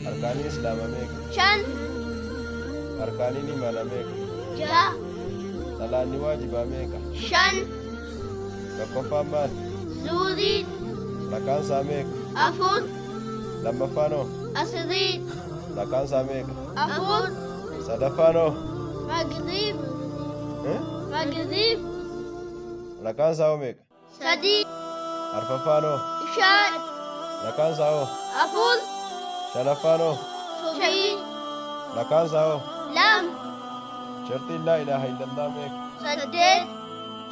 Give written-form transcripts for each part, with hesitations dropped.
Arkaanii Islaamaa meeqa? Shan. Arkaaniin imaanaa meeqa? Ja'a. Salaanni waajibaa meeqa? Shan. Tokkoffaan maal? Zuurii. Rakkaan isaa meeqa? Afur. Lammaffaanoo? Asrii. Rakkaan isaa meeqa? Afur. Sadaffaanoo? Magriib. Magriib. Rakkaan isaa hoo meeqa? Sadii. Arfaffaanoo? Shan. Rakkaan isaa hoo? Afur. Shanaffaanoo? Subii. Rakkaan isaa hoo? Lam. Shartiin laa ilaaha illallah meeqa? Saddeet.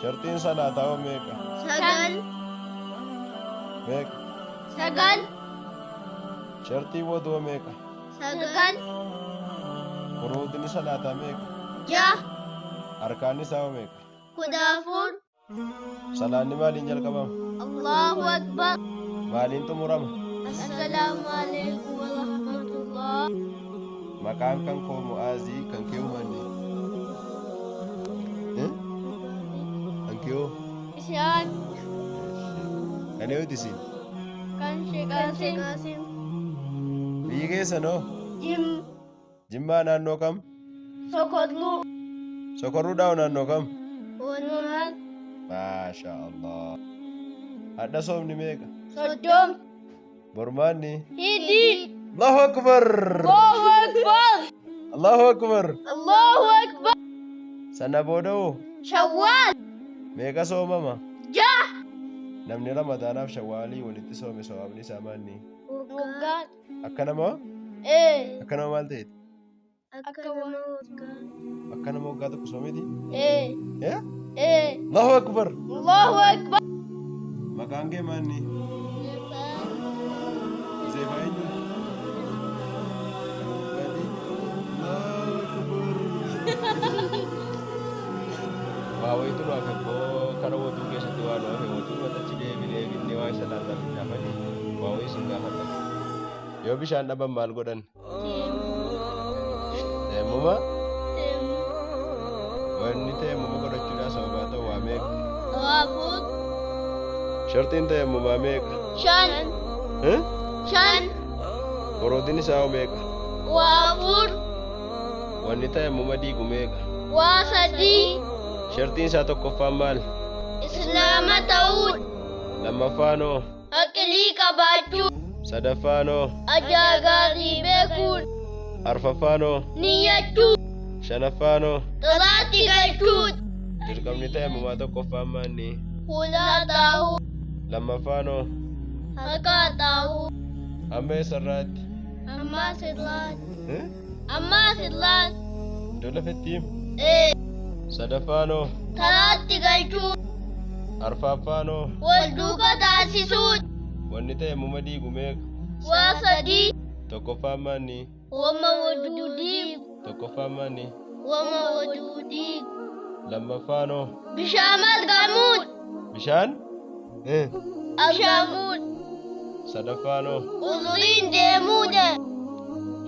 Shartiin salaataa hoo meeqa? Sagal. Meeqa? Sagal. Shartiin woduu meeqa? Sagal. Furuudni salaataa meeqa? Ja'a. Arkaan isaa hoo meeqa? Kudha afur. Salaanni maaliin jalqabama? Allahu Akbar. Maaliin xumurama? Assalaamu alaykum wa rahmatullah. Maqaan kan koo Mu'aazii kan kee uummanni. Kan kee hoo? Ishaan. Kan eewwiti isin? Kan Sheekaasim. Biyyi keessan hoo? Jim. Jimmaa naannoo kam? Sokotluu. Sokorruudhaa hoo naannoo kam? Walumaan. Maasha Allah. Hadha soomni meeqa? Soddom. Bormaanni? Hidii. Allahu Akbar! Allahu Akbar. Allahu Akbar! Allahu Akbar. Sana booda hoo? Shawwaal. Meeqa soomama? Ja'a. Namni Ramadaanaaf Shawwaalii walitti soome sawaabni isaa maanni? Waggaan. Akka namaa? Akka nama maal ta'eeti? Akka nama waggaa. Akka nama waggaa tokko soomiti? Eh. Allahu Akbar! Allahu Akbar. Maqaan kee maanni? Zeefaa eenyu? Gadi. Allahu Akbar! Waa wayitu nu hafe koo kara waduu keessatti waa nu hafe waduu matachi deebinee waa isa laataaf hin hafani waa wayii sun gaafadha. Yoo bishaan dhaban maal godhan? Teemmuma? Wanni teemmuma godhachuudhaa sababaa ta'u waa meeqa? Afur. Shartiin teemmumaa meeqa? Shan. Shan. Furuudni isaa hoo meeqa? Waa afur. Wanni teemmuma diigu meeqa? Waa sadii. Shartiin isaa tokkoffaan maal? Islaama ta'uu. Lammaffaanoo? Aqlii qabaachuu. Sadaffaanoo? Ajaagaarii beekuun. Arfaffaanoo? Niyyachuu. Shanaffaanoo? Xalaatti galchuu. Dirqamni teemmumaa tokkoffaan maanni? Fuulaa taa'uu. Lammaffaanoo? Harkaa taa'uu. Amma eessarraatti? Ammaa sirraatti. Ammaa sirraatti. Iddoo lafetti himu? Sadaffaanoo? Talaatti galchuu. Arfaffaanoo? Wal duuka taasisuu. Wanni teemmuma diigu meeqa? Waa sadii. Tokkoffaan maanni? Wama waduu diigu. Tokkoffaan maanni? Wama waduu diigu. Lammaffaanoo? Bishaan margamuun. Bishaan? Abshaamuun. Sadaffaanoo? Uzuriin deemuudha.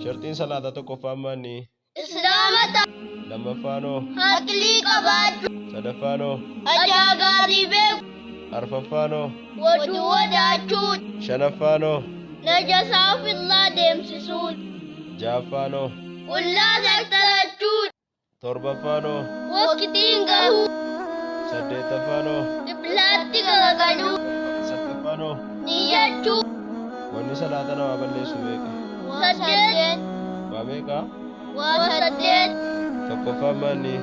Shartiin salaataa tokkoffaan maanni? Islaama ta'uu. Lammaffaanoo? Aqlii qabaachuu. Sadaffaanoo? Ajaagaarii beeku. Arfaffaanoo? Waduu wadaachuun. Shanaffaanoo? Najasaa ofirraa deemsisuun. Ja'affaanoo? Qullaa salphatachuun. Torbaffaanoo? Waqtiin gahuu. Saddeettaffaanoo? Qiblaatti garagaluu. Sagalaffaanoo? Niyyachuu. Wanni salaata namaa balleessu meeqa? Saddeet. Waa meeqa? Waa saddeet. Tokkoffaan maanni?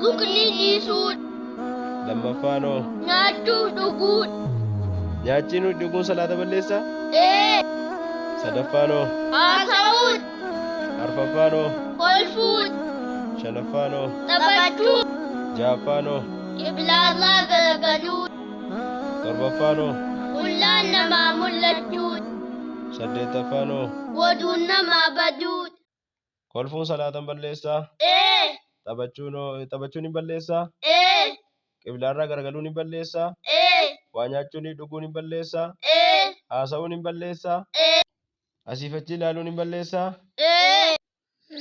Rukni dhiisuun. Lammaffaanoo? Nyaachuu dhuguun. Nyaachiin dhuguun salaata balleessaa? Sadaffaanoo? Haasa'uun. Arfaffaanoo? Kolfuun. Shanaffaanoo? Taphachuun. Ja'affaanoo? Qiblaarraa garagaluun. Torbaffaanoo? Qullaan namaa mul'achuun. Saddeettaffaanoo? Waduun namaa baduun. Kolfuun salaatan balleessaa? Taphachuun hin balleessaa? Qiblaarraa garagaluun hin balleessaa? Waa nyaachuun dhuguun hin balleessaa? Haasa'uun hin balleessaa? Asiif achi ilaaluun hin balleessaa?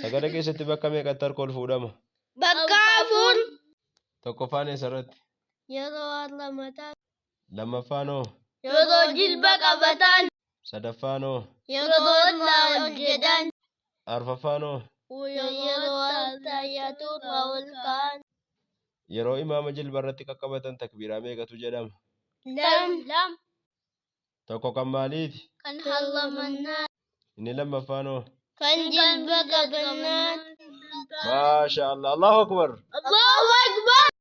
Sagada keessatti bakka meeqatti alkool fuudhama? Bakka afur. Tokkoffaan eessarratti? Yeroo har'a mataa. Lammaffaanoo? Yeroo jilba qabatan. Sadaffaanoo? Yeroo irraa ol jedhan. arfaffaanoo yeroo tahiyyatu ol ka'an yeroo imaama jilba irratti qaqqabatan takbiiraa meeqatu jedhama? lam tokko kan maaliiti? kan hallamannaa inni lammaffaanoo kan jilba qabannaan maasha Allah, Allahu akbar. Allahu Akbar.